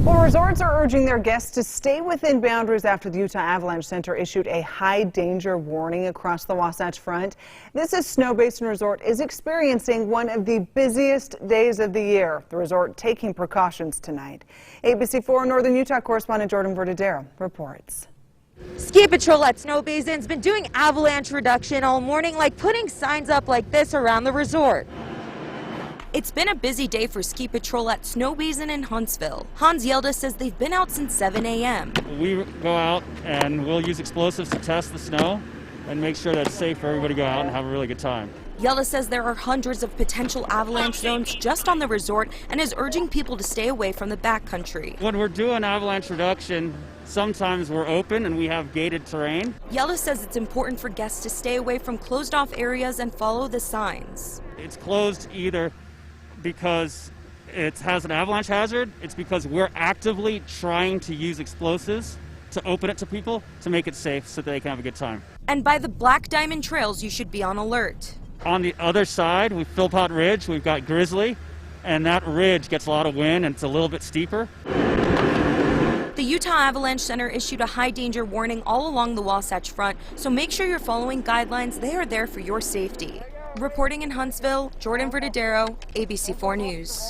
Well, resorts are urging their guests to stay within boundaries after the Utah Avalanche Center issued a high danger warning across the Wasatch Front. This is Snowbasin Resort is experiencing one of the busiest days of the year. The resort taking precautions tonight. ABC4 Northern Utah correspondent Jordan Verdadero reports. Ski Patrol at Snowbasin's been doing avalanche reduction all morning, like putting signs up like this around the resort. It's been a busy day for Ski Patrol at Snowbasin in Huntsville. Hans Yelda says they've been out since 7 a.m. We go out and we'll use explosives to test the snow and make sure that it's safe for everybody to go out and have a really good time. Yelda says there are hundreds of potential avalanche zones just on the resort and is urging people to stay away from the backcountry. When we're doing avalanche reduction, sometimes we're open and we have gated terrain. Yelda says it's important for guests to stay away from closed off areas and follow the signs. It's closed either because it has an avalanche hazard, it's because we're actively trying to use explosives to open it to people to make it safe so that they can have a good time. And by the Black Diamond Trails, you should be on alert. On the other side, with Philpott Ridge, we've got Grizzly, and that ridge gets a lot of wind and it's a little bit steeper. The Utah Avalanche Center issued a high danger warning all along the Wasatch Front, so make sure you're following guidelines. They are there for your safety. Reporting in Huntsville, Jordan Verdadero, ABC4 News.